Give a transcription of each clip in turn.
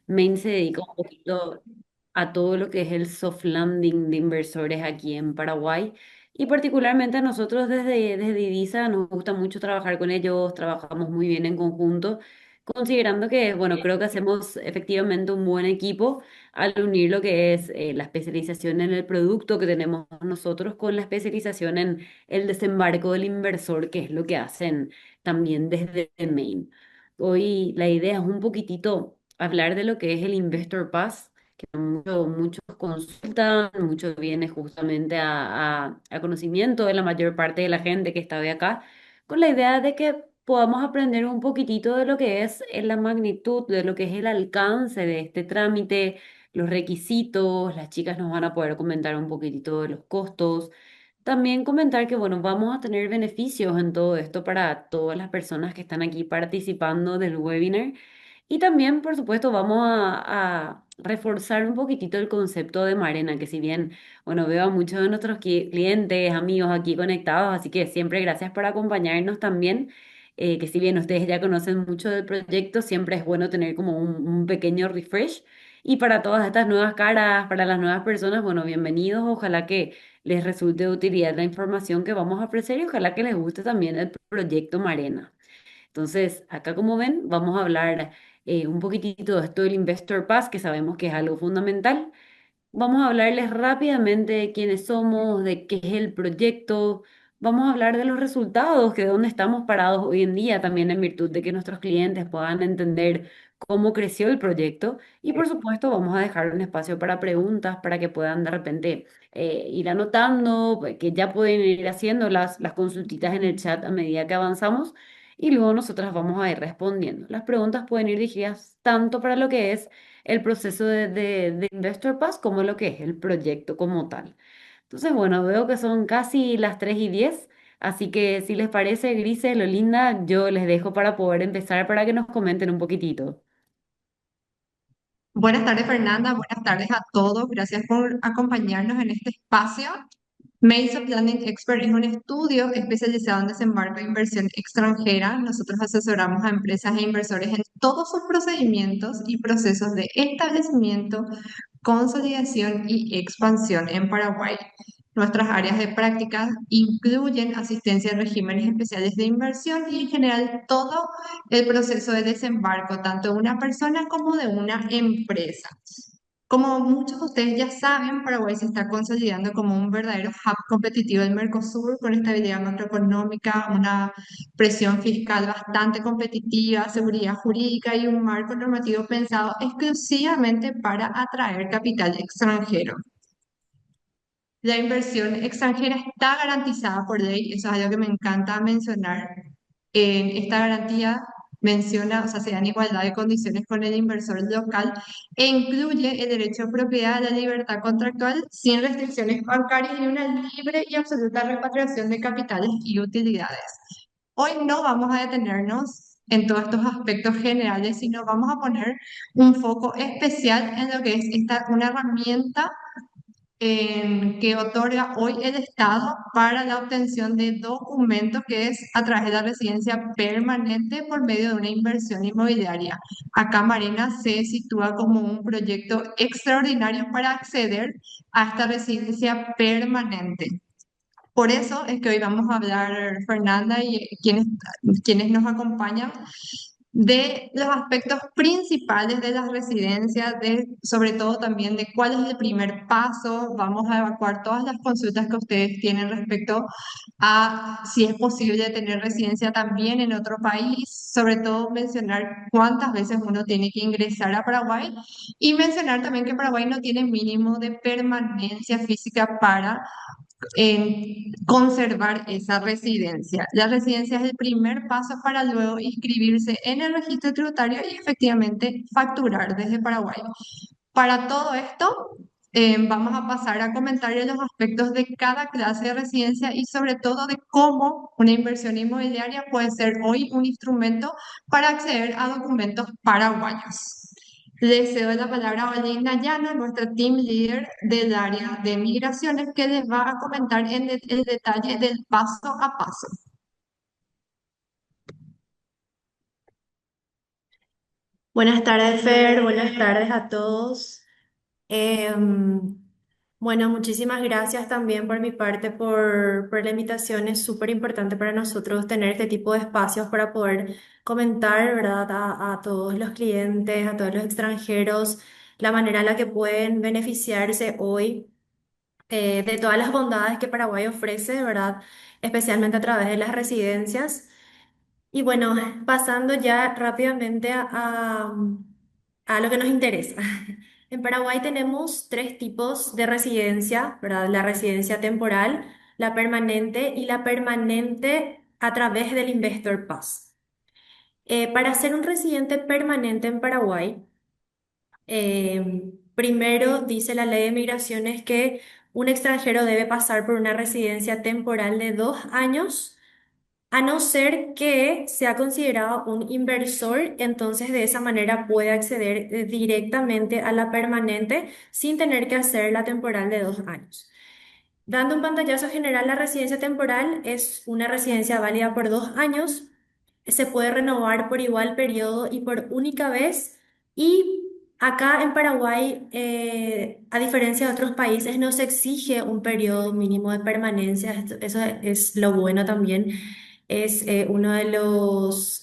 Main se dedica un poquito a todo lo que es el soft landing de inversores aquí en Paraguay y particularmente a nosotros desde IDISA nos gusta mucho trabajar con ellos, trabajamos muy bien en conjunto, considerando que, bueno, creo que hacemos efectivamente un buen equipo al unir lo que es la especialización en el producto que tenemos nosotros con la especialización en el desembarco del inversor, que es lo que hacen también desde Main. Hoy la idea es un poquitito hablar de lo que es el Investor Pass, que muchos consultan, mucho viene justamente a conocimiento de la mayor parte de la gente que está de acá, con la idea de que podamos aprender un poquitito de lo que es la magnitud, de lo que es el alcance de este trámite, los requisitos, las chicas nos van a poder comentar un poquitito de los costos. También comentar que, bueno, vamos a tener beneficios en todo esto para todas las personas que están aquí participando del webinar. Y también, por supuesto, vamos a reforzar un poquitito el concepto de Marena, que si bien, bueno, veo a muchos de nuestros clientes, amigos aquí conectados, así que siempre gracias por acompañarnos también. Que si bien ustedes ya conocen mucho del proyecto, siempre es bueno tener como un pequeño refresh. Y para todas estas nuevas caras, para las nuevas personas, bueno, bienvenidos. Ojalá que les resulte de utilidad la información que vamos a ofrecer y ojalá que les guste también el proyecto Marena. Entonces, acá como ven, vamos a hablar un poquitito de esto del Investor Pass, que sabemos que es algo fundamental. Vamos a hablarles rápidamente de quiénes somos, de qué es el proyecto. Vamos a hablar de los resultados, que de dónde estamos parados hoy en día, también en virtud de que nuestros clientes puedan entender cómo creció el proyecto. Y por supuesto, vamos a dejar un espacio para preguntas, para que puedan de repente ir anotando, pues, que ya pueden ir haciendo las consultitas en el chat a medida que avanzamos. Y luego nosotras vamos a ir respondiendo. Las preguntas pueden ir dirigidas tanto para lo que es el proceso de Investor Pass como lo que es el proyecto como tal. Entonces, bueno, veo que son casi las 3:10, así que si les parece, Grise, lo linda, yo les dejo para poder empezar para que nos comenten un poquitito. Buenas tardes, Fernanda. Buenas tardes a todos. Gracias por acompañarnos en este espacio. Mason Planning Expert es un estudio especializado en desembarco de inversión extranjera. Nosotros asesoramos a empresas e inversores en todos sus procedimientos y procesos de establecimiento, consolidación y expansión en Paraguay. Nuestras áreas de práctica incluyen asistencia a regímenes especiales de inversión y en general todo el proceso de desembarco, tanto de una persona como de una empresa. Como muchos de ustedes ya saben, Paraguay se está consolidando como un verdadero hub competitivo del Mercosur con estabilidad macroeconómica, una presión fiscal bastante competitiva, seguridad jurídica y un marco normativo pensado exclusivamente para atraer capital extranjero. La inversión extranjera está garantizada por ley, eso es algo que me encanta mencionar. Esta garantía menciona, o sea, se da en igualdad de condiciones con el inversor local e incluye el derecho de propiedad, la libertad contractual sin restricciones bancarias y una libre y absoluta repatriación de capitales y utilidades. Hoy no vamos a detenernos en todos estos aspectos generales, sino vamos a poner un foco especial en lo que es una herramienta que otorga hoy el Estado para la obtención de documentos que es a través de la residencia permanente por medio de una inversión inmobiliaria. Acá Marina se sitúa como un proyecto extraordinario para acceder a esta residencia permanente. Por eso es que hoy vamos a hablar, Fernanda, y quienes nos acompañan, de los aspectos principales de las residencias, sobre todo también de cuál es el primer paso. Vamos a evacuar todas las consultas que ustedes tienen respecto a si es posible tener residencia también en otro país, sobre todo mencionar cuántas veces uno tiene que ingresar a Paraguay y mencionar también que Paraguay no tiene mínimo de permanencia física para conservar esa residencia. La residencia es el primer paso para luego inscribirse en el registro tributario y efectivamente facturar desde Paraguay. Para todo esto, vamos a pasar a comentar los aspectos de cada clase de residencia y sobre todo de cómo una inversión inmobiliaria puede ser hoy un instrumento para acceder a documentos paraguayos. Le cedo la palabra a Olinda Llano, nuestra team leader del área de migraciones, que les va a comentar el detalle del paso a paso. Buenas tardes, Fer. Buenas tardes a todos. Em, bueno, muchísimas gracias también por mi parte por la invitación. Es súper importante para nosotros tener este tipo de espacios para poder comentar, ¿verdad? A todos los clientes, a todos los extranjeros, la manera en la que pueden beneficiarse hoy de todas las bondades que Paraguay ofrece, ¿verdad? Especialmente a través de las residencias. Y bueno, pasando ya rápidamente a lo que nos interesa. En Paraguay tenemos tres tipos de residencia, ¿verdad? La residencia temporal, la permanente y la permanente a través del Investor Pass. Para ser un residente permanente en Paraguay, primero dice la ley de migraciones que un extranjero debe pasar por una residencia temporal de 2 años a no ser que sea considerado un inversor, entonces de esa manera puede acceder directamente a la permanente sin tener que hacer la temporal de 2 años. Dando un pantallazo general, la residencia temporal es una residencia válida por 2 años, se puede renovar por igual periodo y por única vez. Y acá en Paraguay, a diferencia de otros países, no se exige un periodo mínimo de permanencia. Eso es lo bueno también. Es uno de los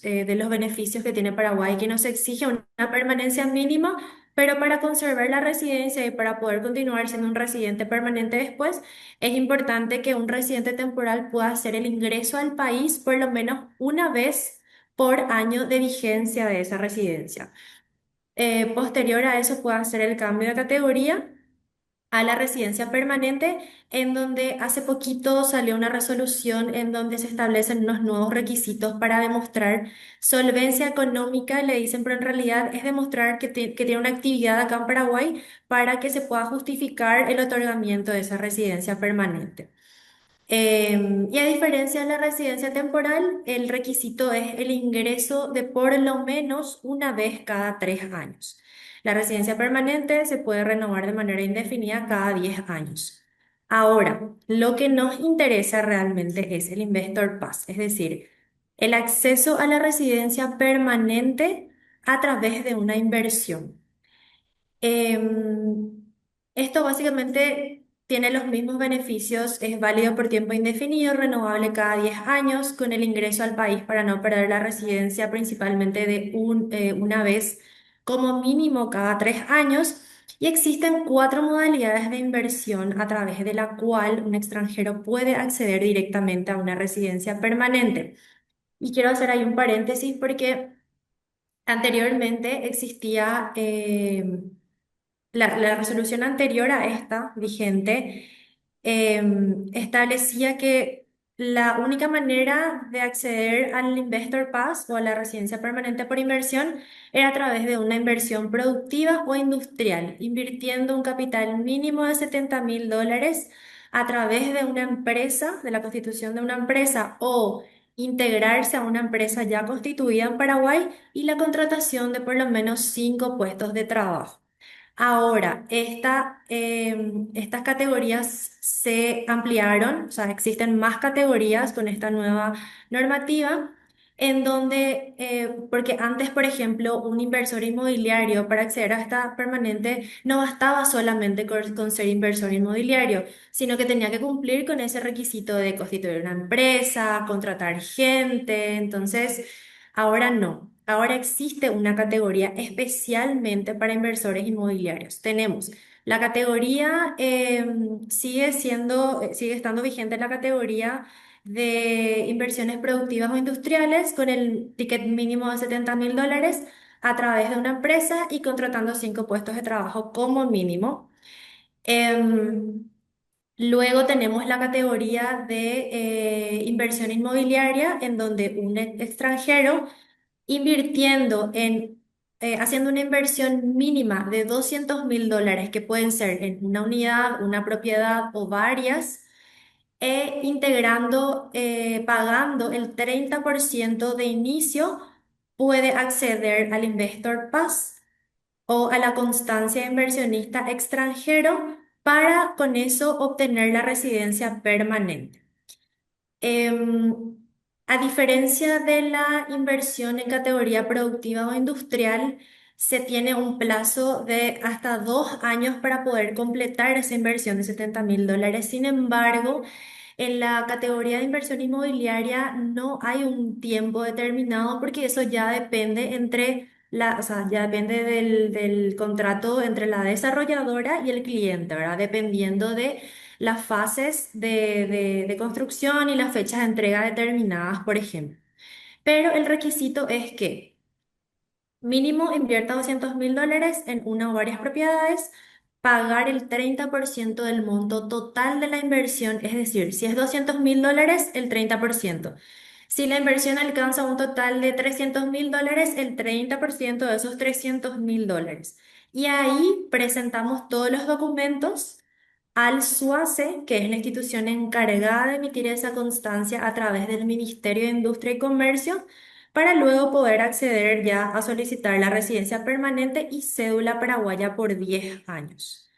beneficios que tiene Paraguay, que no se exige una permanencia mínima, pero para conservar la residencia y para poder continuar siendo un residente permanente después, es importante que un residente temporal pueda hacer el ingreso al país por lo menos una vez por año de vigencia de esa residencia. Posterior a eso puede hacer el cambio de categoría a la residencia permanente, en donde hace poquito salió una resolución en donde se establecen unos nuevos requisitos para demostrar solvencia económica, le dicen, pero en realidad es demostrar que tiene una actividad acá en Paraguay para que se pueda justificar el otorgamiento de esa residencia permanente. Y a diferencia de la residencia temporal, el requisito es el ingreso de por lo menos una vez cada 3 años. La residencia permanente se puede renovar de manera indefinida cada 10 años. Ahora, lo que nos interesa realmente es el Investor Pass, es decir, el acceso a la residencia permanente a través de una inversión. Em, Esto básicamente tiene los mismos beneficios, es válido por tiempo indefinido, renovable cada 10 años, con el ingreso al país para no perder la residencia principalmente una vez como mínimo cada 3 años. Y existen cuatro modalidades de inversión a través de la cual un extranjero puede acceder directamente a una residencia permanente. Y quiero hacer ahí un paréntesis porque anteriormente existía la resolución anterior a esta, vigente, establecía que la única manera de acceder al Investor Pass o a la residencia permanente por inversión era a través de una inversión productiva o industrial, invirtiendo un capital mínimo de 70.000 dólares a través de una empresa, de la constitución de una empresa o integrarse a una empresa ya constituida en Paraguay y la contratación de por lo menos 5 puestos de trabajo. Ahora, estas categorías se ampliaron, o sea, existen más categorías con esta nueva normativa, en donde, porque antes, por ejemplo, un inversor inmobiliario para acceder a esta permanente no bastaba solamente con ser inversor inmobiliario, sino que tenía que cumplir con ese requisito de constituir una empresa, contratar gente, entonces... Ahora no. Ahora existe una categoría especialmente para inversores inmobiliarios. Tenemos la categoría, sigue estando vigente la categoría de inversiones productivas o industriales con el ticket mínimo de 70.000 dólares a través de una empresa y contratando 5 puestos de trabajo como mínimo. Em, Luego tenemos la categoría de inversión inmobiliaria, en donde un extranjero invirtiendo haciendo una inversión mínima de 200.000 dólares, que pueden ser en una unidad, una propiedad o varias, e integrando, pagando el 30% de inicio, puede acceder al Investor Pass o a la constancia de inversionista extranjero para con eso obtener la residencia permanente. A diferencia de la inversión en categoría productiva o industrial, se tiene un plazo de hasta 2 años para poder completar esa inversión de $70.000. Sin embargo, en la categoría de inversión inmobiliaria no hay un tiempo determinado porque eso ya depende o sea, ya depende del contrato entre la desarrolladora y el cliente, ¿verdad? Dependiendo de las fases de construcción y las fechas de entrega determinadas, por ejemplo. Pero el requisito es que mínimo invierta $200.000 en una o varias propiedades, pagar el 30% del monto total de la inversión, es decir, si es $200.000, el 30%. Si la inversión alcanza un total de $300.000, el 30% de esos $300.000. Y ahí presentamos todos los documentos al SUACE, que es la institución encargada de emitir esa constancia a través del Ministerio de Industria y Comercio, para luego poder acceder ya a solicitar la residencia permanente y cédula paraguaya por 10 años.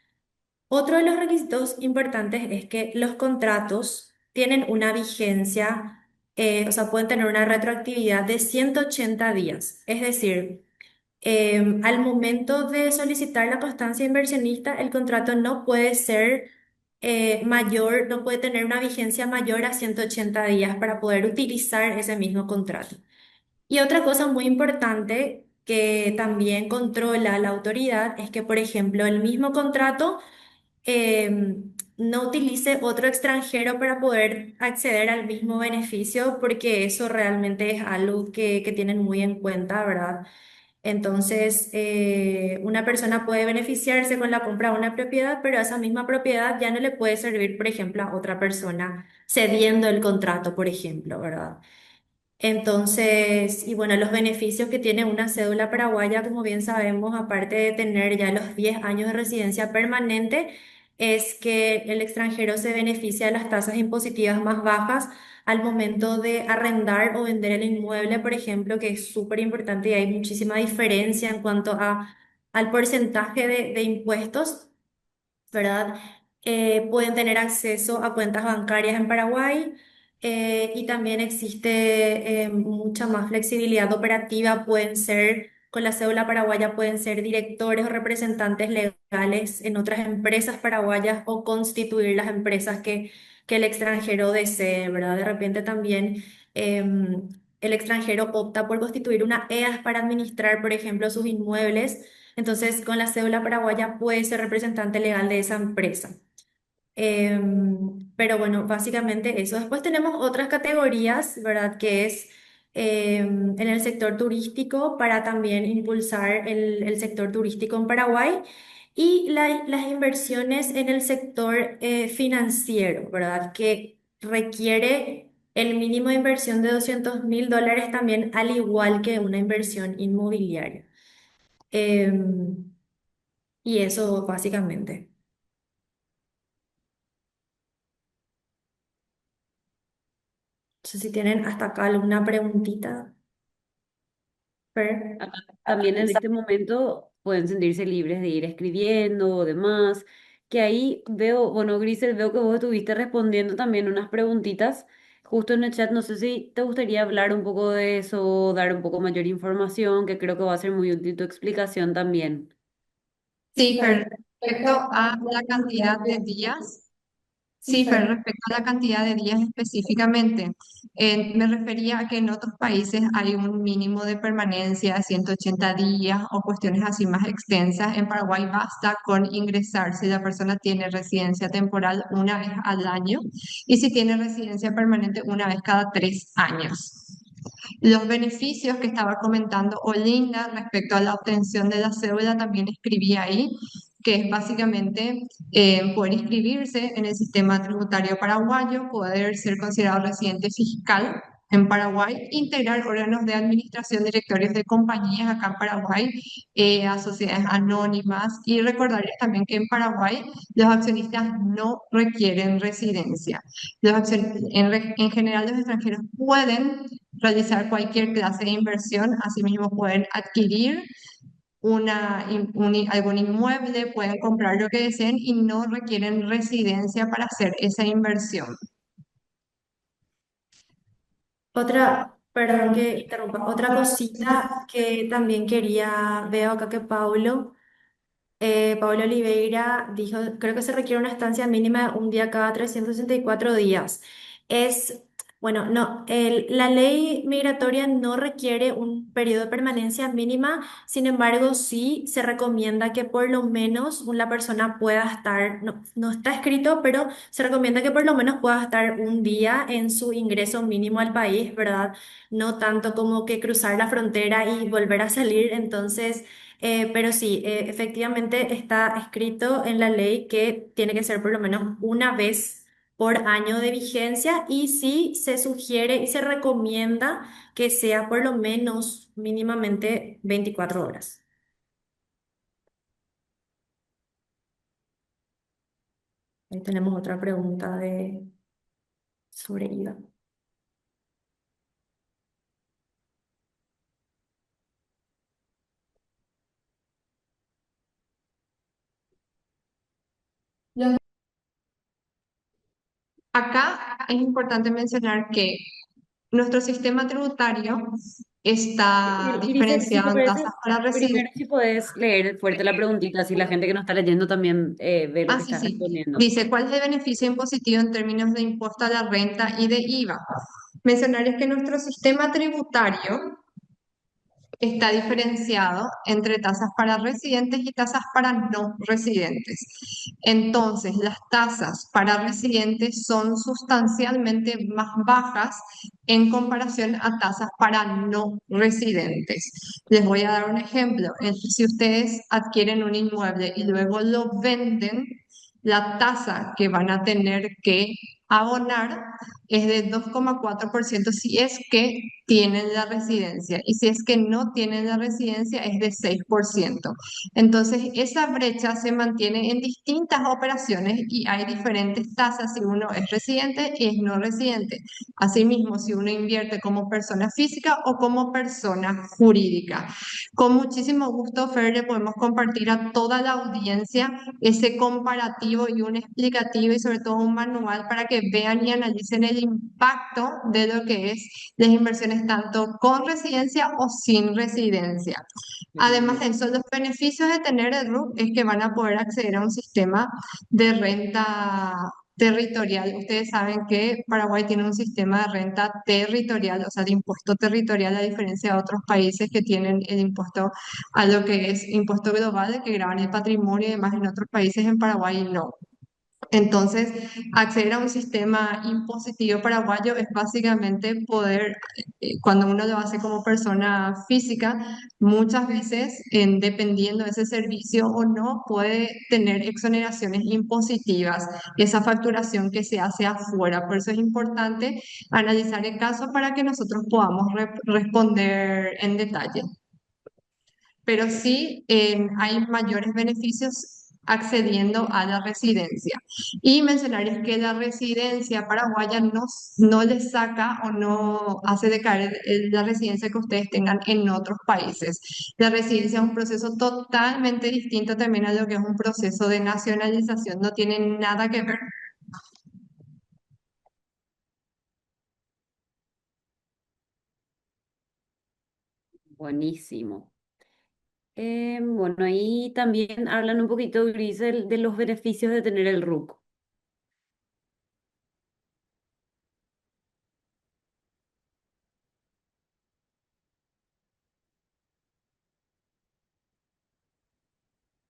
Otro de los requisitos importantes es que los contratos tienen una vigencia, o sea, pueden tener una retroactividad de 180 días. Es decir, al momento de solicitar la constancia inversionista, el contrato no puede ser mayor, no puede tener una vigencia mayor a 180 días para poder utilizar ese mismo contrato. Y otra cosa muy importante que también controla la autoridad es que, por ejemplo, el mismo contrato no utilice otro extranjero para poder acceder al mismo beneficio, porque eso realmente es algo que tienen muy en cuenta, ¿verdad? Entonces, una persona puede beneficiarse con la compra de una propiedad, pero esa misma propiedad ya no le puede servir, por ejemplo, a otra persona cediendo el contrato, por ejemplo, ¿verdad? Entonces, y bueno, los beneficios que tiene una cédula paraguaya, como bien sabemos, aparte de tener ya los 10 años de residencia permanente, es que el extranjero se beneficia de las tasas impositivas más bajas al momento de arrendar o vender el inmueble, por ejemplo, que es súper importante y hay muchísima diferencia en cuanto al porcentaje de impuestos, ¿verdad? Pueden tener acceso a cuentas bancarias en Paraguay, y también existe mucha más flexibilidad operativa. Pueden ser, con la cédula paraguaya, pueden ser directores o representantes legales en otras empresas paraguayas o constituir las empresas que el extranjero desee, ¿verdad? De repente también el extranjero opta por constituir una EAS para administrar, por ejemplo, sus inmuebles. Entonces, con la cédula paraguaya puede ser representante legal de esa empresa. Pero bueno, básicamente eso. Después tenemos otras categorías, ¿verdad? Que es en el sector turístico para también impulsar el sector turístico en Paraguay y las inversiones en el sector financiero, ¿verdad? Que requiere el mínimo de inversión de $200.000 también, al igual que una inversión inmobiliaria. Em, y eso básicamente. No sé si tienen hasta acá alguna preguntita. Fer. Acá también en este momento pueden sentirse libres de ir escribiendo o demás, que ahí veo, bueno, Grisel, veo que vos estuviste respondiendo también unas preguntitas justo en el chat. No sé si te gustaría hablar un poco de eso, dar un poco mayor información, que creo que va a ser muy útil tu explicación también. Sí, Fer, respecto a la cantidad de días. Sí, pero respecto a la cantidad de días específicamente, me refería a que en otros países hay un mínimo de permanencia de 180 días o cuestiones así más extensas. En Paraguay basta con ingresar si la persona tiene residencia temporal una vez al año y si tiene residencia permanente una vez cada 3 años. Los beneficios que estaba comentando Olinda respecto a la obtención de la cédula también escribí ahí, que es básicamente poder inscribirse en el sistema tributario paraguayo, poder ser considerado residente fiscal en Paraguay, integrar órganos de administración, directorios de compañías acá en Paraguay, a sociedades anónimas, y recordarles también que en Paraguay los accionistas no requieren residencia. En general, los extranjeros pueden realizar cualquier clase de inversión. Asimismo, pueden adquirir algún inmueble, pueden comprar lo que deseen y no requieren residencia para hacer esa inversión. Otra, Perdón que interrumpa. Otra cosita que también quería, veo acá que Pablo Oliveira dijo, creo que se requiere una estancia mínima un día cada 364 días. Es, bueno, no, la ley migratoria no requiere un periodo de permanencia mínima, sin embargo, sí se recomienda que por lo menos una persona pueda estar, no, no está escrito, pero se recomienda que por lo menos pueda estar un día en su ingreso mínimo al país, ¿verdad? No tanto como que cruzar la frontera y volver a salir, entonces... pero sí, efectivamente está escrito en la ley que tiene que ser por lo menos una vez por año de vigencia y sí se sugiere y se recomienda que sea por lo menos mínimamente 24 horas. Ahí tenemos otra pregunta sobre IVA. Acá es importante mencionar que nuestro sistema tributario está Grisel, si diferenciado te en tasas parece, para primero residentes. si podés leer fuerte la preguntita, así la gente que no está leyendo también ve lo Ah, que sí, estás sí. respondiendo. Dice, ¿cuál es el beneficio impositivo en términos de impuesto a la renta y de IVA? Mencionar es que nuestro sistema tributario está diferenciado entre tasas para residentes y tasas para no residentes. Entonces, las tasas para residentes son sustancialmente más bajas en comparación a tasas para no residentes. Les voy a dar un ejemplo. Si ustedes adquieren un inmueble y luego lo venden, la tasa que van a tener que abonar es de 2,4% si es que tienen la residencia y si es que no tienen la residencia es de 6%. Entonces, esa brecha se mantiene en distintas operaciones y hay diferentes tasas si uno es residente y es no residente. Asimismo, si uno invierte como persona física o como persona jurídica. Con muchísimo gusto, Fer, le podemos compartir a toda la audiencia ese comparativo y un explicativo y sobre todo un manual para que vean y analicen el impacto de lo que es las inversiones tanto con residencia o sin residencia. Además de Bien. eso, los beneficios de tener el RUC es que van a poder acceder a un sistema de renta territorial. Ustedes saben que Paraguay tiene un sistema de renta territorial, o sea, de impuesto territorial, a diferencia de otros países que tienen el impuesto a lo que es impuesto global, que graban el patrimonio y demás en otros países, en Paraguay no. Entonces, acceder a un sistema impositivo paraguayo es básicamente poder, cuando uno lo hace como persona física, muchas veces, dependiendo de ese servicio o no, puede tener exoneraciones impositivas, esa facturación que se hace afuera. Por eso es importante analizar el caso para que nosotros podamos responder en detalle, pero sí hay mayores beneficios accediendo a la residencia. Y mencionar es que la residencia paraguaya no les saca o no hace decaer la residencia que ustedes tengan en otros países. La residencia es un proceso totalmente distinto también a lo que es un proceso de nacionalización, no tiene nada que ver. Buenísimo. Bueno, ahí también hablan un poquito, Grisel, de los beneficios de tener el RUC.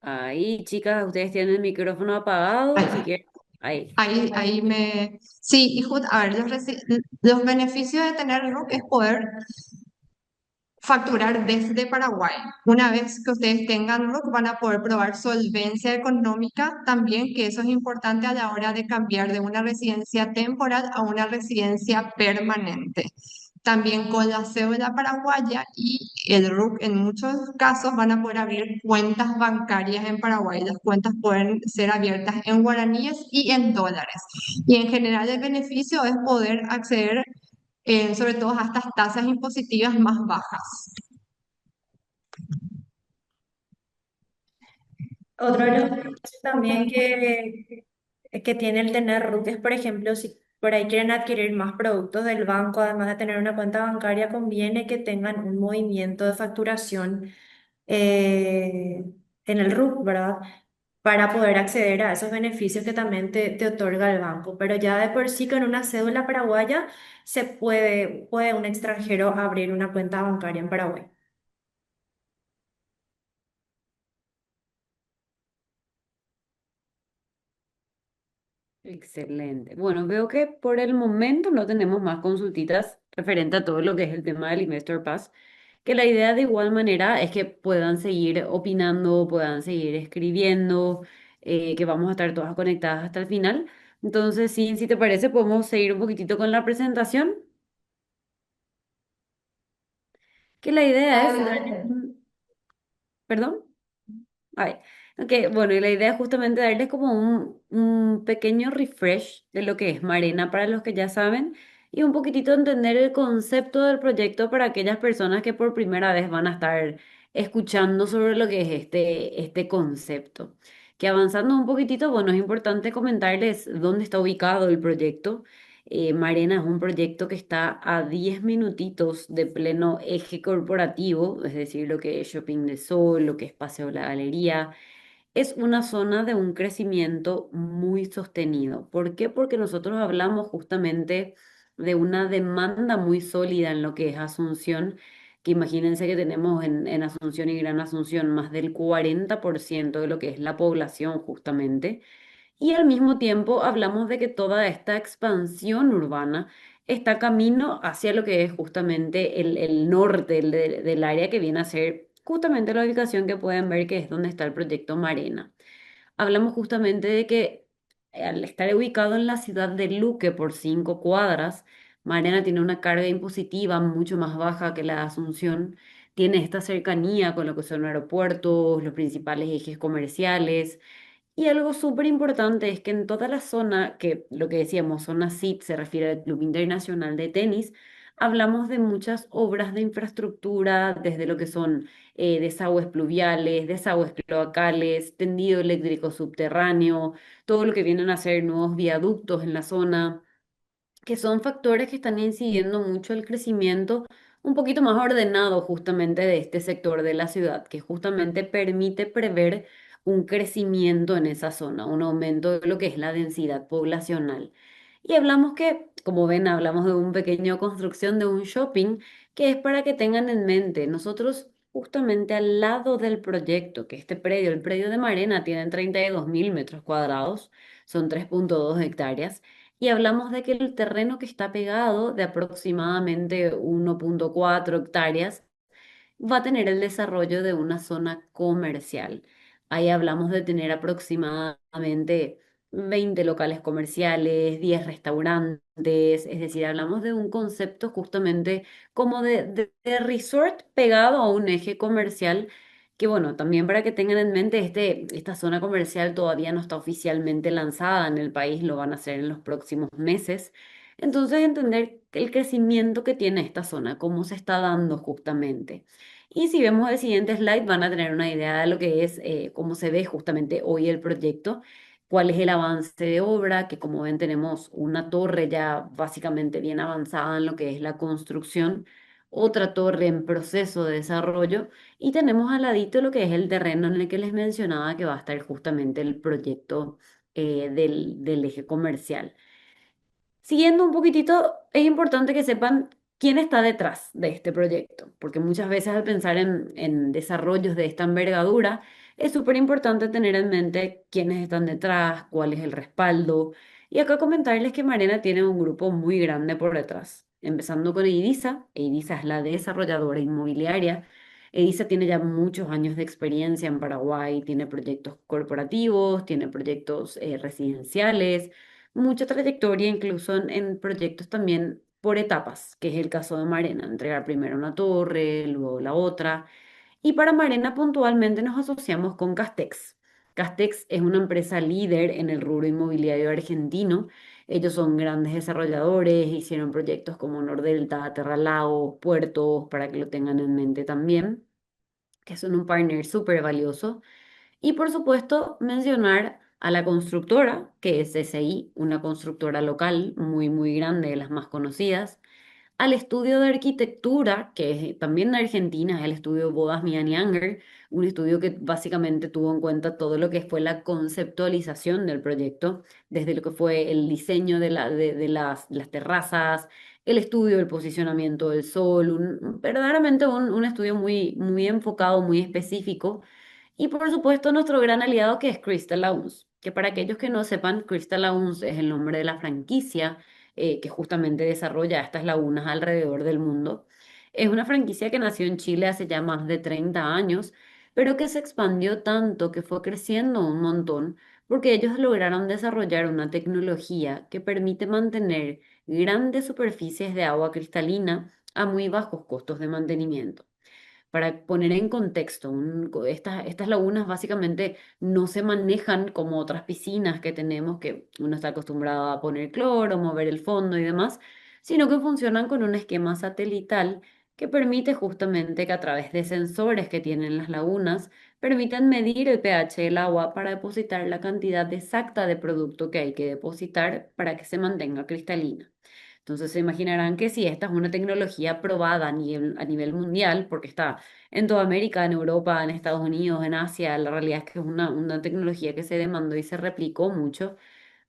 Ahí, chicas, ustedes tienen el micrófono apagado, si Ay, quieren. Ahí. ahí me... Sí, y a ver, los beneficios de tener el RUC es poder facturar desde Paraguay. Una vez que ustedes tengan RUC, van a poder probar solvencia económica también, que eso es importante a la hora de cambiar de una residencia temporal a una residencia permanente. También con la cédula paraguaya y el RUC en muchos casos van a poder abrir cuentas bancarias en Paraguay. Las cuentas pueden ser abiertas en guaraníes y en dólares. Y en general el beneficio es poder acceder sobre todo a estas tasas impositivas más bajas. Otro de los beneficios también que tiene el tener RUC es, por ejemplo, si por ahí quieren adquirir más productos del banco, además de tener una cuenta bancaria, conviene que tengan un movimiento de facturación eh, en el RUC, ¿verdad? Para poder acceder a esos beneficios que también te otorga el banco. Pero ya de por sí con una cédula paraguaya puede un extranjero abrir una cuenta bancaria en Paraguay. Excelente. Bueno, veo que por el momento no tenemos más consultitas referente a todo lo que es el tema del Investor Pass, que la idea de igual manera es que puedan seguir opinando, puedan seguir escribiendo, que vamos a estar todas conectadas hasta el final. Entonces, sí, si te parece, podemos seguir un poquitito con la presentación, que la idea es darle Adelante. ¿Perdón? Ay, ok, bueno, y la idea es justamente darles como un pequeño refresh de lo que es Marena para los que ya saben y un poquitito entender el concepto del proyecto para aquellas personas que por primera vez van a estar escuchando sobre lo que es este concepto. Que avanzando un poquitito, bueno, es importante comentarles dónde está ubicado el proyecto. Marena es un proyecto que está a 10 minutitos de pleno eje corporativo, es decir, lo que es Shopping de Sol, lo que es Paseo La Galería. Es una zona de un crecimiento muy sostenido. ¿Por qué? Porque nosotros hablamos justamente de una demanda muy sólida en lo que es Asunción, que imagínense que tenemos en Asunción y Gran Asunción más del 40% de lo que es la población justamente. Y al mismo tiempo hablamos de que toda esta expansión urbana está camino hacia lo que es justamente el norte del área que viene a ser justamente la ubicación que pueden ver que es donde está el proyecto Marena. Hablamos justamente de que al estar ubicado en la ciudad de Luque por 5 cuadras, Marena tiene una carga impositiva mucho más baja que la de Asunción. Tiene esta cercanía con lo que son aeropuertos, los principales ejes comerciales y algo súper importante es que en toda la zona, que lo que decíamos, zona CIT, se refiere al Club Internacional de Tenis, hablamos de muchas obras de infraestructura, desde lo que son desagües pluviales, desagües cloacales, tendido eléctrico subterráneo, todo lo que vienen a ser nuevos viaductos en la zona que son factores que están incidiendo mucho el crecimiento un poquito más ordenado justamente de este sector de la ciudad, que justamente permite prever un crecimiento en esa zona, un aumento de lo que es la densidad poblacional. Y hablamos que, como ven, hablamos de un pequeño construcción de un shopping, que es para que tengan en mente, nosotros justamente al lado del proyecto, que este predio, el predio de Marena, tiene 32.000 metros cuadrados, son 3,2 hectáreas. Y hablamos de que el terreno que está pegado, de aproximadamente 1,4 hectáreas, va a tener el desarrollo de una zona comercial. Ahí hablamos de tener aproximadamente 20 locales comerciales, 10 restaurantes, es decir, hablamos de un concepto justamente como de resort pegado a un eje comercial. Que bueno, también para que tengan en mente, esta zona comercial todavía no está oficialmente lanzada en el país, lo van a hacer en los próximos meses. Entonces, entender el crecimiento que tiene esta zona, cómo se está dando justamente. Y si vemos el siguiente slide, van a tener una idea de lo que es, cómo se ve justamente hoy el proyecto, cuál es el avance de obra, que como ven tenemos una torre ya básicamente bien avanzada en lo que es la construcción, otra torre en proceso de desarrollo y tenemos al ladito lo que es el terreno en el que les mencionaba que va a estar justamente el proyecto del eje comercial. Siguiendo un poquitito, es importante que sepan quién está detrás de este proyecto, porque muchas veces al pensar en desarrollos de esta envergadura, es súper importante tener en mente quiénes están detrás, cuál es el respaldo. Y acá comentarles que Marena tiene un grupo muy grande por detrás, empezando con Eidisa. Eidisa es la desarrolladora inmobiliaria. Eidisa tiene ya muchos años de experiencia en Paraguay, tiene proyectos corporativos, tiene proyectos residenciales, mucha trayectoria, incluso en proyectos también por etapas, que es el caso de Marena, entregar primero una torre, luego la otra. Y para Marena puntualmente nos asociamos con Castex. Castex es una empresa líder en el rubro inmobiliario argentino. Ellos son grandes desarrolladores, hicieron proyectos como Nordelta, Terralao, Puertos, para que lo tengan en mente también, que son un partner súper valioso. Y por supuesto, mencionar a la constructora, que es SI, una constructora local muy, muy grande, de las más conocidas, al estudio de arquitectura, que es también de Argentina, es el estudio Bodas Mian Younger, un estudio que básicamente tuvo en cuenta todo lo que fue la conceptualización del proyecto, desde lo que fue el diseño de las terrazas, el estudio del posicionamiento del sol, verdaderamente un estudio muy, muy enfocado, muy específico. Y por supuesto nuestro gran aliado que es Crystal Lounge, que para aquellos que no sepan, Crystal Lounge es el nombre de la franquicia que justamente desarrolla estas lagunas alrededor del mundo. Es una franquicia que nació en Chile hace ya más de 30 años, pero que se expandió tanto que fue creciendo un montón porque ellos lograron desarrollar una tecnología que permite mantener grandes superficies de agua cristalina a muy bajos costos de mantenimiento. Para poner en contexto, estas lagunas básicamente no se manejan como otras piscinas que tenemos, que uno está acostumbrado a poner cloro, mover el fondo y demás, sino que funcionan con un esquema satelital que permite justamente que a través de sensores que tienen las lagunas, permitan medir el pH del agua para depositar la cantidad exacta de producto que hay que depositar para que se mantenga cristalina. Entonces se imaginarán que si esta es una tecnología probada a nivel mundial, porque está en toda América, en Europa, en Estados Unidos, en Asia, la realidad es que es una tecnología que se demandó y se replicó mucho,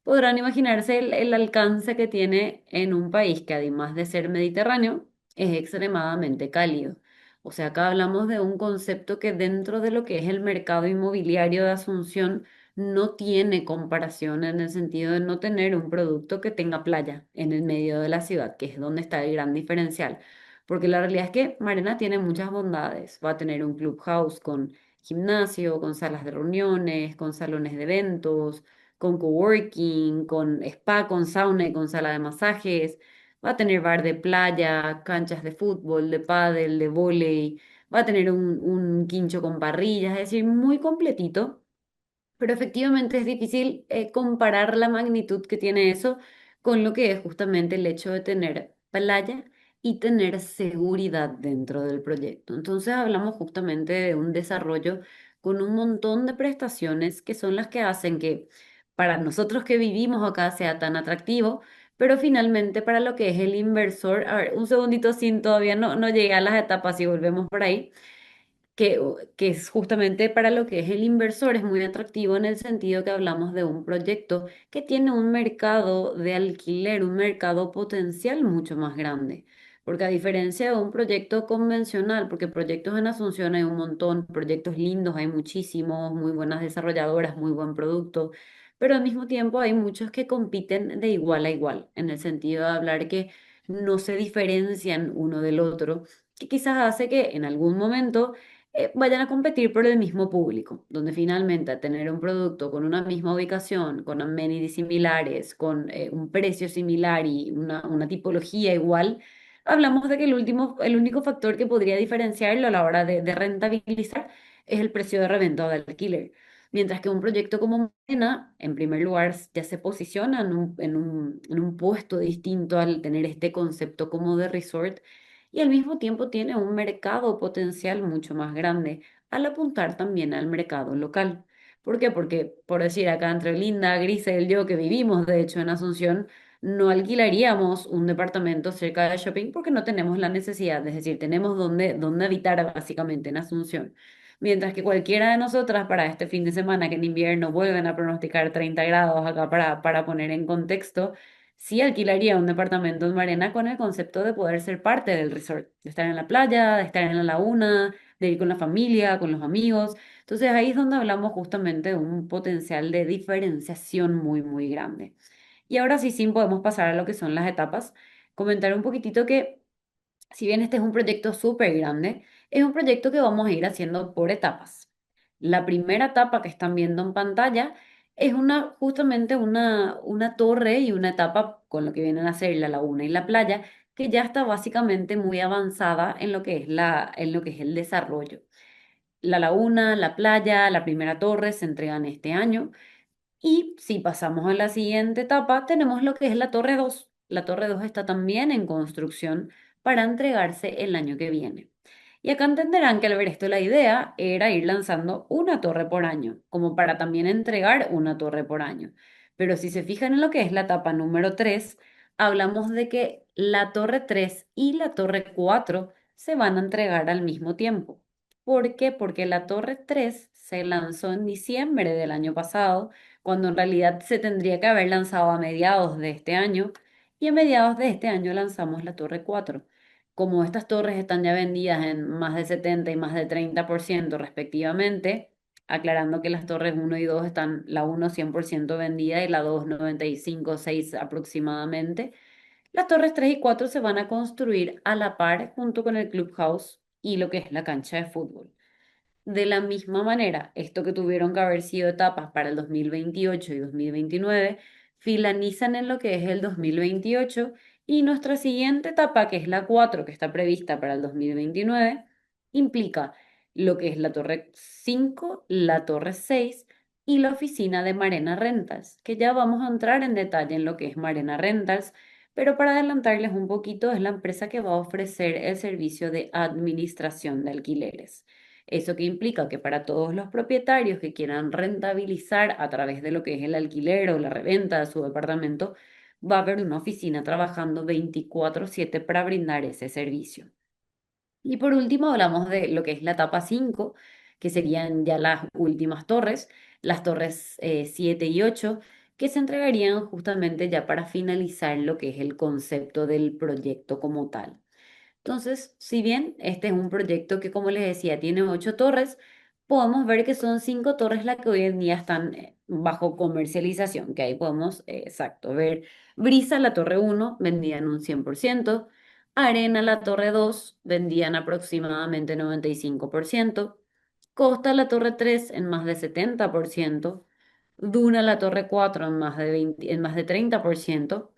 podrán imaginarse el alcance que tiene en un país que además de ser mediterráneo, es extremadamente cálido. O sea, acá hablamos de un concepto que dentro de lo que es el mercado inmobiliario de Asunción no tiene comparación en el sentido de no tener un producto que tenga playa en el medio de la ciudad, que es donde está el gran diferencial. Porque la realidad es que Marena tiene muchas bondades. Va a tener un clubhouse con gimnasio, con salas de reuniones, con salones de eventos, con coworking, con spa, con sauna y con sala de masajes. Va a tener bar de playa, canchas de fútbol, de pádel, de vóley. Va a tener un quincho con parrillas, es decir, muy completito, pero efectivamente es difícil comparar la magnitud que tiene eso con lo que es justamente el hecho de tener playa y tener seguridad dentro del proyecto. Entonces hablamos justamente de un desarrollo con un montón de prestaciones que son las que hacen que para nosotros que vivimos acá sea tan atractivo, pero finalmente para lo que es el inversor, a ver, un segundito sin todavía no llegué a las etapas y volvemos por ahí que es justamente para lo que es el inversor, es muy atractivo en el sentido que hablamos de un proyecto que tiene un mercado de alquiler, un mercado potencial mucho más grande. Porque a diferencia de un proyecto convencional, porque proyectos en Asunción hay un montón, proyectos lindos hay muchísimos, muy buenas desarrolladoras, muy buen producto, pero al mismo tiempo hay muchos que compiten de igual a igual, en el sentido de hablar que no se diferencian uno del otro, que quizás hace que en algún momento vayan a competir por el mismo público, donde finalmente a tener un producto con una misma ubicación, con amenities similares, con un precio similar y una tipología igual, hablamos de que el único factor que podría diferenciarlo a la hora de rentabilizar es el precio de reventa o de alquiler. Mientras que un proyecto como Morena, en primer lugar, ya se posiciona en un puesto distinto al tener este concepto como de resort y al mismo tiempo tiene un mercado potencial mucho más grande al apuntar también al mercado local. ¿Por qué? Porque, por decir acá entre Linda, Grisel, yo que vivimos de hecho en Asunción, no alquilaríamos un departamento cerca del shopping porque no tenemos la necesidad, es decir, tenemos donde habitar básicamente en Asunción. Mientras que cualquiera de nosotras para este fin de semana, que en invierno vuelven a pronosticar 30 grados acá para poner en contexto, sí alquilaría un departamento en Marena con el concepto de poder ser parte del resort, de estar en la playa, de estar en la laguna, de ir con la familia, con los amigos. Entonces ahí es donde hablamos justamente de un potencial de diferenciación muy, muy grande. Y ahora sí, sí podemos pasar a lo que son las etapas. Comentar un poquitito que si bien este es un proyecto súper grande, es un proyecto que vamos a ir haciendo por etapas. La primera etapa que están viendo en pantalla es justamente una torre y una etapa con lo que vienen a ser la laguna y la playa, que ya está básicamente muy avanzada en lo que es en lo que es el desarrollo. La laguna, la playa, la primera torre se entregan este año. Y si pasamos a la siguiente etapa, tenemos lo que es la Torre 2. La Torre 2 está también en construcción para entregarse el año que viene. Y acá entenderán que al ver esto la idea era ir lanzando una torre por año, como para también entregar una torre por año. Pero si se fijan en lo que es la etapa número 3, hablamos de que la torre 3 y la torre 4 se van a entregar al mismo tiempo. ¿Por qué? Porque la torre 3 se lanzó en diciembre del año pasado, cuando en realidad se tendría que haber lanzado a mediados de este año, y a mediados de este año lanzamos la torre 4. Como estas torres están ya vendidas en más de 70 y más de 30% respectivamente, aclarando que las torres uno y 2 están la uno 100% vendida y la 2 95, 6 aproximadamente, las torres 3 y 4 se van a construir a la par junto con el clubhouse y lo que es la cancha de fútbol. De la misma manera, esto que tuvieron que haber sido etapas para el 2028 y 2029, finalizan en lo que es el 2028 y nuestra siguiente etapa, que es la 4 que está prevista para el 2029, implica lo que es la Torre 5, la Torre 6 y la oficina de Marena Rentals, que ya vamos a entrar en detalle en lo que es Marena Rentals, pero para adelantarles un poquito, es la empresa que va a ofrecer el servicio de administración de alquileres. Eso que implica que para todos los propietarios que quieran rentabilizar a través de lo que es el alquiler o la reventa de su departamento, va a haber una oficina trabajando 24/7 para brindar ese servicio. Y por último hablamos de lo que es la etapa 5, que serían ya las últimas torres, las torres 7 y 8, que se entregarían justamente ya para finalizar lo que es el concepto del proyecto como tal. Entonces, si bien este es un proyecto que, como les decía, tiene 8 torres, podemos ver que son 5 torres las que hoy en día están bajo comercialización, que ahí podemos, exacto, ver Brisa, la torre 1 vendían un 100%, Arena, la torre 2 vendían aproximadamente 95%, Costa, la torre 3 en más de 70%, Duna, la torre 4 en más de 20 en más de 30%.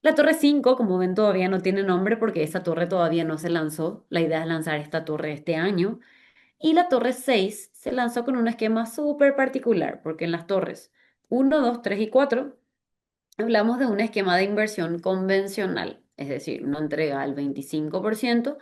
La Torre 5, como ven, todavía no tiene nombre porque esa torre todavía no se lanzó. La idea es lanzar esta torre este año. Y la Torre 6 se lanzó con un esquema súper particular, porque en las torres 1, 2, 3 y 4 hablamos de un esquema de inversión convencional, es decir, una entrega al 25%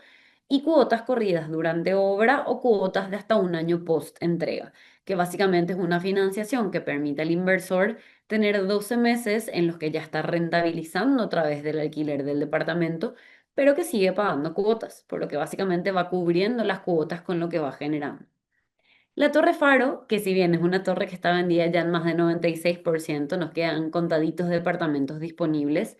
y cuotas corridas durante obra o cuotas de hasta un año post entrega, que básicamente es una financiación que permite al inversor tener 12 meses en los que ya está rentabilizando a través del alquiler del departamento, pero que sigue pagando cuotas, por lo que básicamente va cubriendo las cuotas con lo que va generando. La Torre Faro, que si bien es una torre que está vendida ya en más de 96%, nos quedan contaditos departamentos disponibles,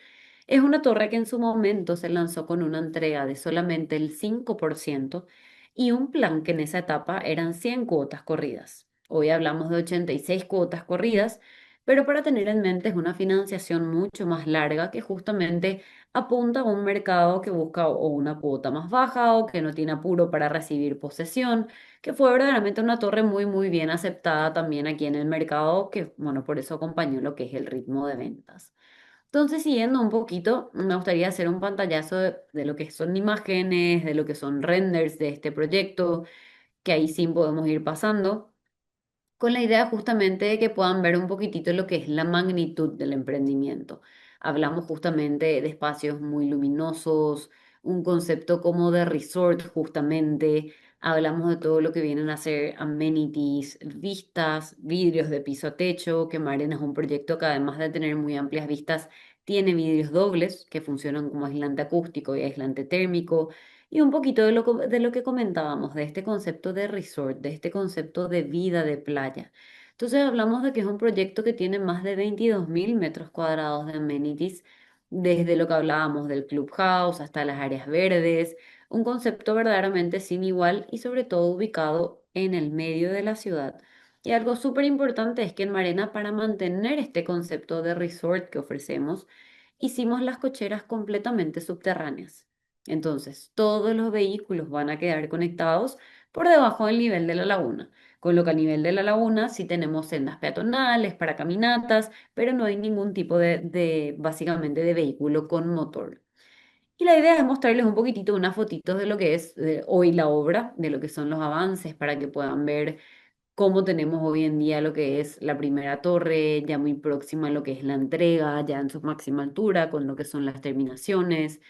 es una torre que en su momento se lanzó con una entrega de solamente el 5% y un plan que en esa etapa eran 100 cuotas corridas. Hoy hablamos de 86 cuotas corridas, pero para tener en mente es una financiación mucho más larga que justamente apunta a un mercado que busca o una cuota más baja o que no tiene apuro para recibir posesión, que fue verdaderamente una torre muy, muy bien aceptada también aquí en el mercado, que bueno, por eso acompañó lo que es el ritmo de ventas. Entonces, siguiendo un poquito, me gustaría hacer un pantallazo de lo que son imágenes, de lo que son renders de este proyecto, que ahí sí podemos ir pasando con la idea justamente de que puedan ver un poquitito lo que es la magnitud del emprendimiento. Hablamos justamente de espacios muy luminosos, un concepto como de resort justamente, hablamos de todo lo que vienen a ser amenities, vistas, vidrios de piso a techo, que Maren es un proyecto que además de tener muy amplias vistas, tiene vidrios dobles que funcionan como aislante acústico y aislante térmico. Y un poquito de lo que comentábamos, de este concepto de resort, de este concepto de vida de playa. Entonces hablamos de que es un proyecto que tiene más de 22.000 metros cuadrados de amenities, desde lo que hablábamos del clubhouse hasta las áreas verdes, un concepto verdaderamente sin igual y sobre todo ubicado en el medio de la ciudad. Y algo súper importante es que en Marena, para mantener este concepto de resort que ofrecemos, hicimos las cocheras completamente subterráneas. Entonces, todos los vehículos van a quedar conectados por debajo del nivel de la laguna, con lo que a nivel de la laguna sí tenemos sendas peatonales para caminatas, pero no hay ningún tipo básicamente, de vehículo con motor. Y la idea es mostrarles un poquitito unas fotitos de lo que es hoy la obra, de lo que son los avances, para que puedan ver cómo tenemos hoy en día lo que es la primera torre, ya muy próxima a lo que es la entrega, ya en su máxima altura, con lo que son las terminaciones.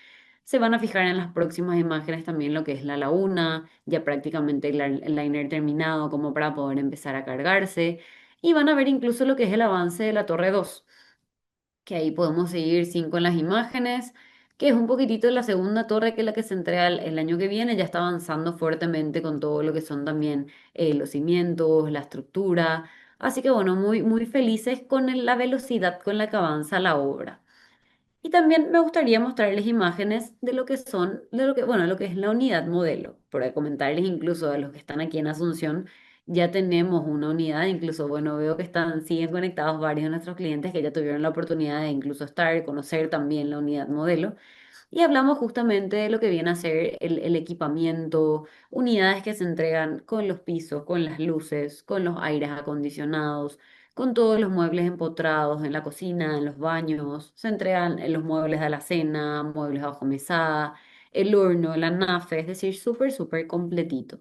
Se van a fijar en las próximas imágenes también lo que es la laguna, ya prácticamente el liner terminado como para poder empezar a cargarse. Y van a ver incluso lo que es el avance de la Torre 2, que ahí podemos seguir con las imágenes, que es un poquitito la segunda torre que es la que se entrega el año que viene, ya está avanzando fuertemente con todo lo que son también los cimientos, la estructura. Así que bueno, muy, muy felices con la velocidad con la que avanza la obra. Y también me gustaría mostrarles imágenes de lo que son, de lo que, bueno, lo que es la unidad modelo, para comentarles incluso a los que están aquí en Asunción, ya tenemos una unidad, incluso, bueno, veo que siguen conectados varios de nuestros clientes que ya tuvieron la oportunidad de incluso estar, conocer también la unidad modelo. Y hablamos justamente de lo que viene a ser el equipamiento, unidades que se entregan con los pisos, con las luces, con los aires acondicionados, con todos los muebles empotrados en la cocina, en los baños. Se entregan los muebles de la cena, muebles bajo mesada, el horno, la nafe, es decir, súper, súper completito.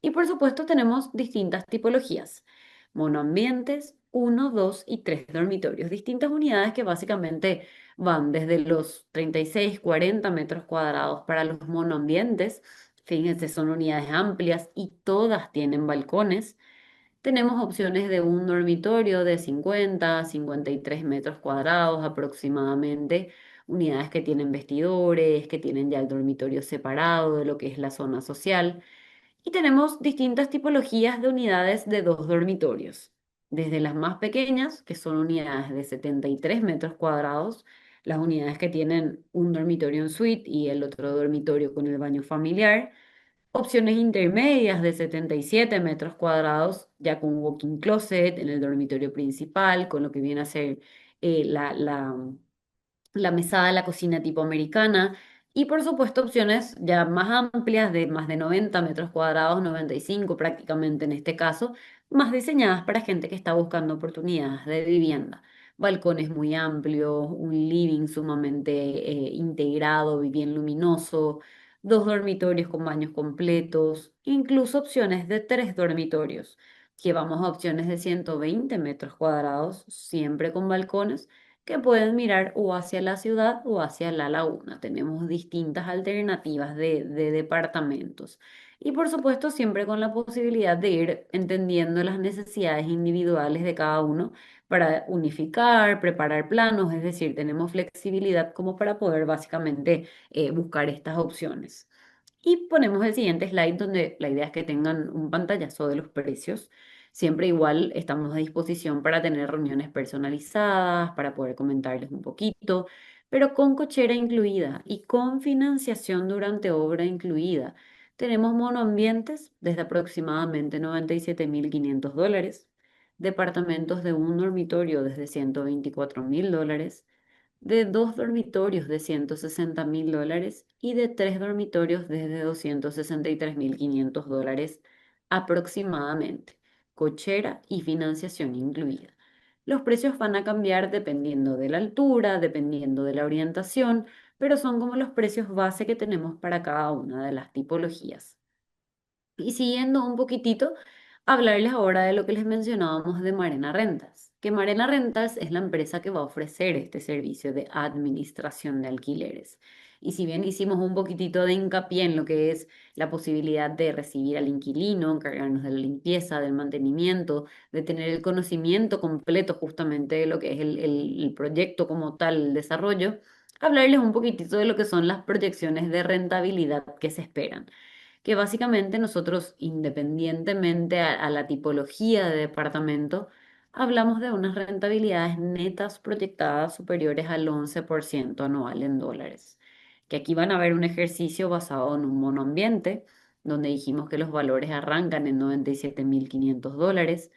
Y por supuesto tenemos distintas tipologías, monoambientes, uno, 2 y 3 dormitorios, distintas unidades que básicamente van desde los 36, 40 metros cuadrados para los monoambientes. Fíjense, son unidades amplias y todas tienen balcones. Tenemos opciones de un dormitorio de 50, 53 metros cuadrados aproximadamente, unidades que tienen vestidores, que tienen ya el dormitorio separado de lo que es la zona social. Y tenemos distintas tipologías de unidades de dos dormitorios, desde las más pequeñas, que son unidades de 73 metros cuadrados, las unidades que tienen un dormitorio en suite y el otro dormitorio con el baño familiar, opciones intermedias de 77 metros cuadrados, ya con walk-in closet en el dormitorio principal, con lo que viene a ser la mesada de la cocina tipo americana y por supuesto opciones ya más amplias de más de 90 metros cuadrados, 95 prácticamente en este caso, más diseñadas para gente que está buscando oportunidades de vivienda. Balcones muy amplios, un living sumamente integrado y bien luminoso, dos dormitorios con baños completos, incluso opciones de tres dormitorios, que vamos a opciones de 120 metros cuadrados, siempre con balcones que pueden mirar o hacia la ciudad o hacia la laguna. Tenemos distintas alternativas de departamentos. Y por supuesto, siempre con la posibilidad de ir entendiendo las necesidades individuales de cada uno para unificar, preparar planos, es decir, tenemos flexibilidad como para poder básicamente buscar estas opciones. Y ponemos el siguiente slide donde la idea es que tengan un pantallazo de los precios. Siempre igual estamos a disposición para tener reuniones personalizadas, para poder comentarles un poquito, pero con cochera incluida y con financiación durante obra incluida. Tenemos monoambientes desde aproximadamente 97.500 dólares, departamentos de un dormitorio desde 124.000 dólares, de dos dormitorios de 160.000 dólares y de tres dormitorios desde 263.500 dólares aproximadamente, cochera y financiación incluida. Los precios van a cambiar dependiendo de la altura, dependiendo de la orientación, pero son como los precios base que tenemos para cada una de las tipologías. Y siguiendo un poquitito, hablarles ahora de lo que les mencionábamos de Marena Rentas, que Marena Rentas es la empresa que va a ofrecer este servicio de administración de alquileres. Y si bien hicimos un poquitito de hincapié en lo que es la posibilidad de recibir al inquilino, encargarnos de la limpieza, del mantenimiento, de tener el conocimiento completo justamente de lo que es el proyecto como tal, el desarrollo, hablarles un poquitito de lo que son las proyecciones de rentabilidad que se esperan, que básicamente nosotros, independientemente a la tipología de departamento, hablamos de unas rentabilidades netas proyectadas superiores al 11% anual en dólares. Que aquí van a ver un ejercicio basado en un monoambiente, donde dijimos que los valores arrancan en 97.500 dólares.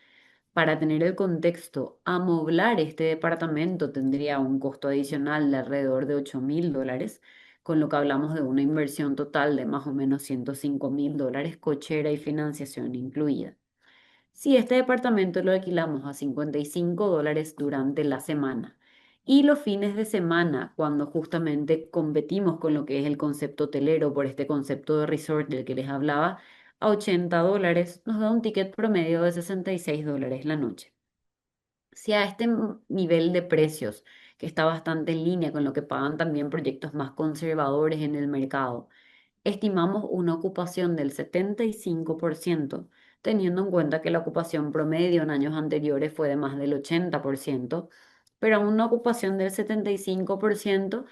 Para tener el contexto, amoblar este departamento tendría un costo adicional de alrededor de 8.000 dólares, con lo que hablamos de una inversión total de más o menos 105.000 dólares, cochera y financiación incluida. Si este departamento lo alquilamos a 55 dólares durante la semana y los fines de semana, cuando justamente competimos con lo que es el concepto hotelero por este concepto de resort del que les hablaba, a 80 dólares nos da un ticket promedio de 66 dólares la noche. Si a este nivel de precios que está bastante en línea con lo que pagan también proyectos más conservadores en el mercado. Estimamos una ocupación del 75%, teniendo en cuenta que la ocupación promedio en años anteriores fue de más del 80%, pero a una ocupación del 75%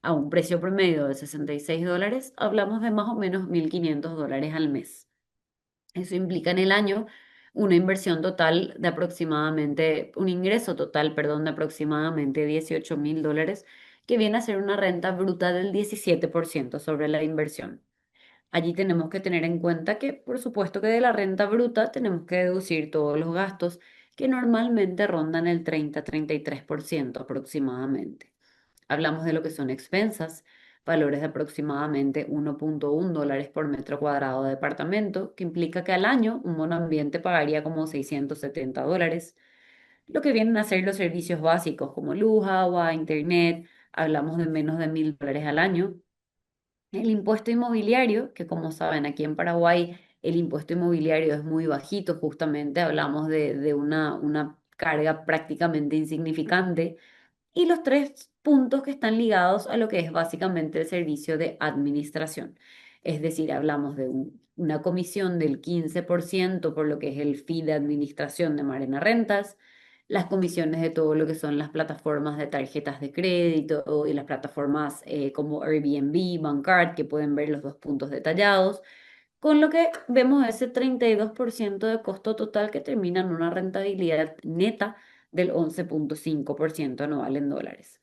a un precio promedio de $66, hablamos de más o menos $1.500 al mes. Eso implica en el año una inversión total de aproximadamente, un ingreso total, perdón, de aproximadamente $18.000, que viene a ser una renta bruta del 17% sobre la inversión. Allí tenemos que tener en cuenta que, por supuesto, que de la renta bruta tenemos que deducir todos los gastos que normalmente rondan el 30-33% aproximadamente. Hablamos de lo que son expensas, valores de aproximadamente $1.1 por metro cuadrado de departamento, que implica que al año un monoambiente pagaría como $670, lo que vienen a ser los servicios básicos como luz, agua, internet. Hablamos de menos de $1.000 al año. El impuesto inmobiliario, que como saben, aquí en Paraguay el impuesto inmobiliario es muy bajito, justamente hablamos de una carga prácticamente insignificante. Y los tres puntos que están ligados a lo que es básicamente el servicio de administración. Es decir, hablamos de una comisión del 15% por lo que es el fee de administración de Marena Rentas, las comisiones de todo lo que son las plataformas de tarjetas de crédito y las plataformas como Airbnb, Bancard, que pueden ver los dos puntos detallados, con lo que vemos ese 32% de costo total que termina en una rentabilidad neta del 11.5% anual en dólares.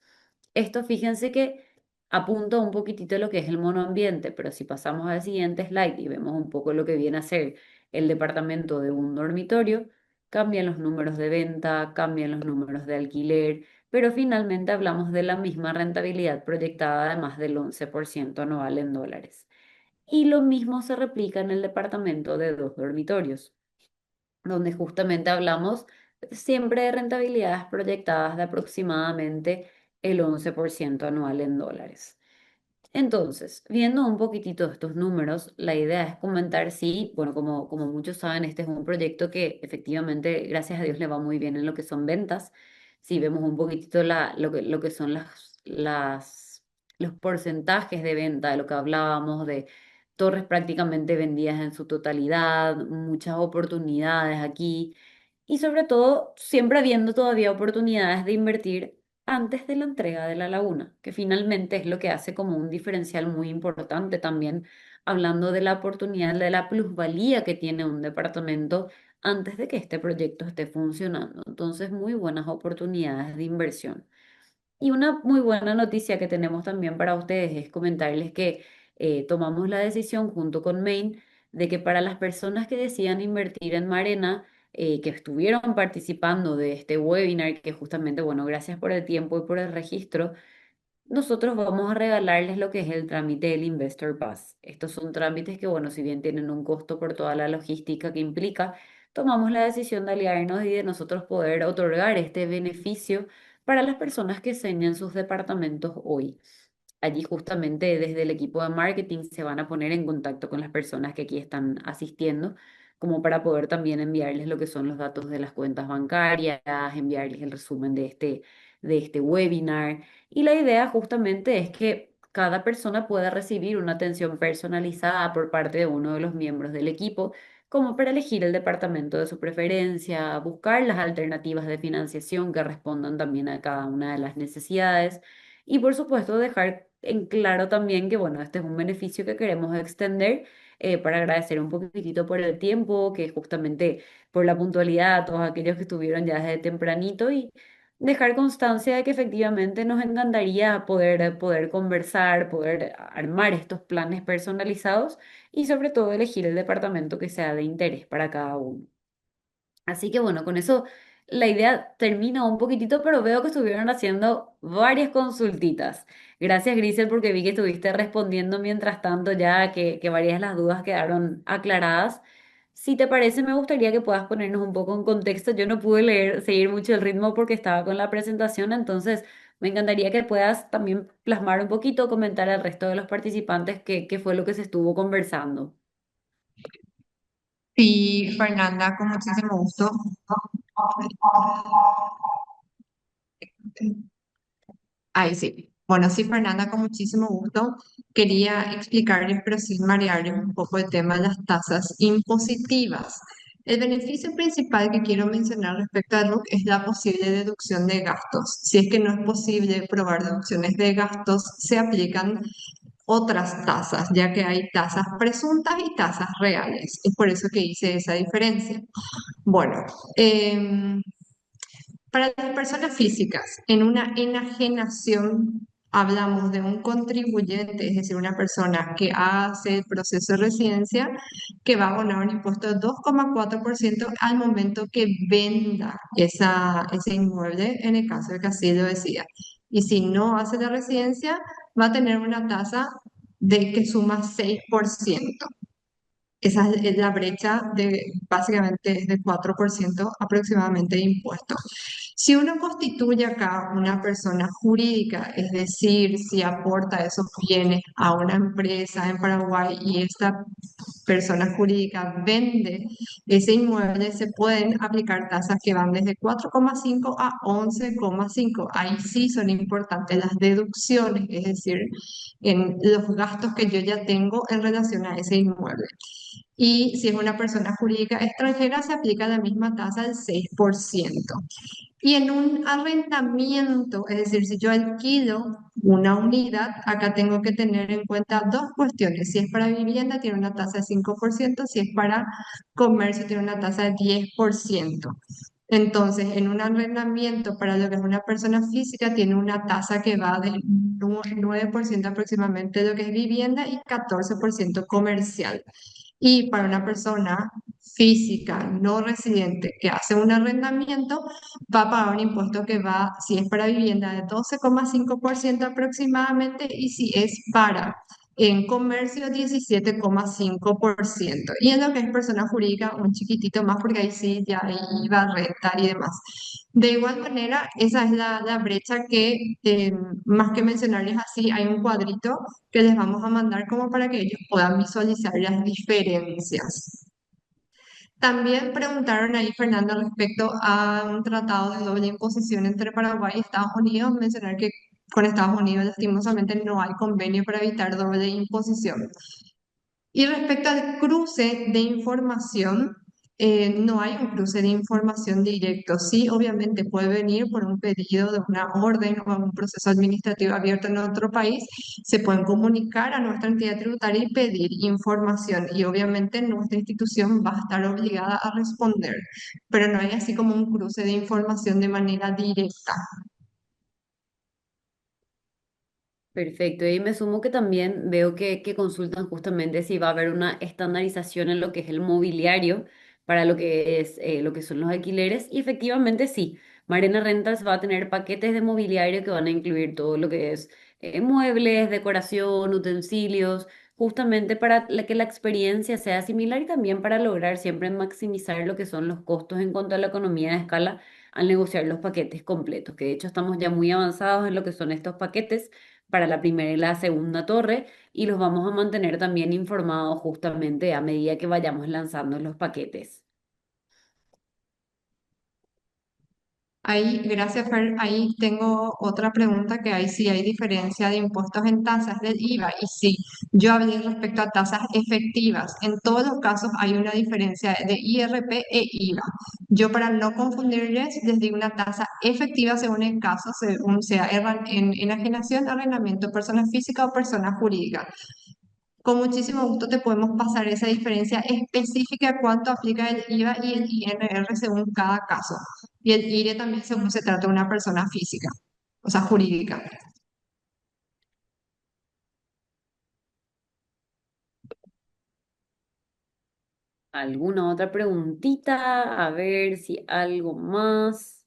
Esto fíjense que apunta un poquitito a lo que es el monoambiente, pero si pasamos al siguiente slide y vemos un poco lo que viene a ser el departamento de un dormitorio, cambian los números de venta, cambian los números de alquiler, pero finalmente hablamos de la misma rentabilidad proyectada de más del 11% anual en dólares. Y lo mismo se replica en el departamento de dos dormitorios, donde justamente hablamos siempre de rentabilidades proyectadas de aproximadamente el 11% anual en dólares. Entonces, viendo un poquitito estos números, la idea es comentar si, bueno, como muchos saben, este es un proyecto que efectivamente, gracias a Dios, le va muy bien en lo que son ventas. Si vemos un poquitito lo que son los porcentajes de venta, de lo que hablábamos, de torres prácticamente vendidas en su totalidad, muchas oportunidades aquí y sobre todo siempre habiendo todavía oportunidades de invertir antes de la entrega de la laguna, que finalmente es lo que hace como un diferencial muy importante también, hablando de la oportunidad, de la plusvalía que tiene un departamento antes de que este proyecto esté funcionando. Entonces, muy buenas oportunidades de inversión. Y una muy buena noticia que tenemos también para ustedes es comentarles que tomamos la decisión junto con Main de que para las personas que decidan invertir en Marena, que estuvieron participando de este webinar, que justamente, bueno, gracias por el tiempo y por el registro, nosotros vamos a regalarles lo que es el trámite del Investor Pass. Estos son trámites que, bueno, si bien tienen un costo por toda la logística que implica, tomamos la decisión de aliarnos y de nosotros poder otorgar este beneficio para las personas que enseñan sus departamentos hoy. Allí justamente desde el equipo de marketing se van a poner en contacto con las personas que aquí están asistiendo, como para poder también enviarles lo que son los datos de las cuentas bancarias, enviarles el resumen de este webinar. Y la idea justamente es que cada persona pueda recibir una atención personalizada por parte de uno de los miembros del equipo, como para elegir el departamento de su preferencia, buscar las alternativas de financiación que respondan también a cada una de las necesidades y por supuesto dejar en claro también que, bueno, este es un beneficio que queremos extender para agradecer un poquitito por el tiempo, que justamente por la puntualidad a todos aquellos que estuvieron ya desde tempranito y dejar constancia de que efectivamente nos encantaría poder conversar, poder armar estos planes personalizados y sobre todo elegir el departamento que sea de interés para cada uno. Así que bueno, con eso la idea termina un poquitito, pero veo que estuvieron haciendo varias consultitas. Gracias, Grisel, porque vi que estuviste respondiendo mientras tanto ya que varias de las dudas quedaron aclaradas. Si te parece, me gustaría que puedas ponernos un poco en contexto. Yo no pude seguir mucho el ritmo porque estaba con la presentación, entonces me encantaría que puedas también plasmar un poquito, comentar al resto de los participantes qué fue lo que se estuvo conversando. Sí, Fernanda, con muchísimo gusto. Ahí sí. Bueno, sí, Fernanda, con muchísimo gusto. Quería explicarles, pero sin marearles un poco el tema de las tasas impositivas. El beneficio principal que quiero mencionar respecto a RUC es la posible deducción de gastos. Si es que no es posible probar deducciones de gastos, se aplican otras tasas, ya que hay tasas presuntas y tasas reales. Es por eso que hice esa diferencia. Bueno, em, para las personas físicas, en una enajenación hablamos de un contribuyente, es decir, una persona que hace el proceso de residencia, que va a abonar un impuesto de 2,4% al momento que venda ese inmueble, en el caso de que así lo decida. Y si no hace la residencia, va a tener una tasa de que suma 6%. Esa es la brecha de básicamente es de 4% aproximadamente de impuestos. Si uno constituye acá una persona jurídica, es decir, si aporta esos bienes a una empresa en Paraguay y esta persona jurídica vende ese inmueble, se pueden aplicar tasas que van desde 4,5 a 11,5. Ahí sí son importantes las deducciones, es decir, en los gastos que yo ya tengo en relación a ese inmueble. Y si es una persona jurídica extranjera, se aplica la misma tasa del 6%. Y en un arrendamiento, es decir, si yo alquilo una unidad, acá tengo que tener en cuenta dos cuestiones. Si es para vivienda, tiene una tasa de 5%; si es para comercio, tiene una tasa de 10%. Entonces, en un arrendamiento para lo que es una persona física, tiene una tasa que va del 9% aproximadamente de lo que es vivienda y 14% comercial. Y para una persona física no residente que hace un arrendamiento, va a pagar un impuesto que va, si es para vivienda, de 12,5% aproximadamente, y si es para en comercio, 17,5%. Y en lo que es persona jurídica, un chiquitito más, porque ahí sí ya hay IVA, renta y demás. De igual manera, esa es la brecha que, más que mencionarles así, hay un cuadrito que les vamos a mandar como para que ellos puedan visualizar las diferencias. También preguntaron ahí, Fernando, respecto a un tratado de doble imposición entre Paraguay y Estados Unidos. Mencionar que con Estados Unidos, lastimosamente, no hay convenio para evitar doble imposición. Y respecto al cruce de información, no hay un cruce de información directo. Sí, obviamente puede venir por un pedido de una orden o un proceso administrativo abierto en otro país. Se pueden comunicar a nuestra entidad tributaria y pedir información. Y obviamente nuestra institución va a estar obligada a responder. Pero no hay así como un cruce de información de manera directa. Perfecto, y me sumo que también veo que consultan justamente si va a haber una estandarización en lo que es el mobiliario para lo que es lo que son los alquileres. Y efectivamente sí, Marina Rentals va a tener paquetes de mobiliario que van a incluir todo lo que es muebles, decoración, utensilios, justamente para que la experiencia sea similar y también para lograr siempre maximizar lo que son los costos en cuanto a la economía de escala al negociar los paquetes completos, que de hecho estamos ya muy avanzados en lo que son estos paquetes para la primera y la segunda torre y los vamos a mantener también informados justamente a medida que vayamos lanzando los paquetes. Ahí, gracias, Fer. Ahí tengo otra pregunta que hay si hay diferencia de impuestos en tasas del IVA. Y sí, yo hablé respecto a tasas efectivas. En todos los casos hay una diferencia de IRP e IVA. Yo, para no confundirles, les digo una tasa efectiva según el caso, según sea en enajenación, arrendamiento, persona física o persona jurídica. Con muchísimo gusto te podemos pasar esa diferencia específica a cuánto aplica el IVA y el INR según cada caso. Y el IRE también según se trata de una persona física, o sea, jurídica. ¿Alguna otra preguntita? A ver si algo más.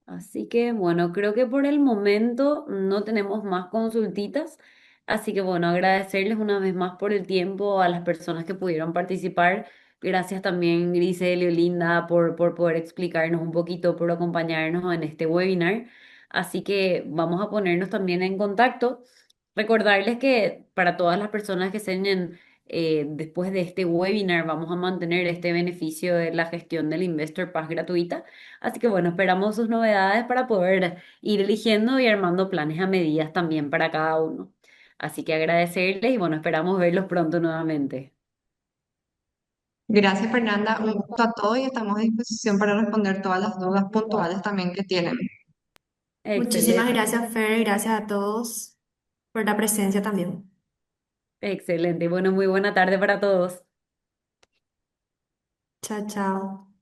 Así que bueno, creo que por el momento no tenemos más consultitas. Así que bueno, agradecerles una vez más por el tiempo a las personas que pudieron participar. Gracias también, Grisel y Linda, por poder explicarnos un poquito, por acompañarnos en este webinar. Así que vamos a ponernos también en contacto. Recordarles que para todas las personas que se después de este webinar vamos a mantener este beneficio de la gestión del Investor Pass gratuita. Así que bueno, esperamos sus novedades para poder ir eligiendo y armando planes a medidas también para cada uno. Así que agradecerles y bueno, esperamos verlos pronto nuevamente. Gracias, Fernanda. Un gusto a todos y estamos a disposición para responder todas las dudas puntuales también que tienen. Muchísimas Excelente, gracias, Fer, y gracias a todos por la presencia también. excelente. Bueno, muy buena tarde para todos. Chao, chao.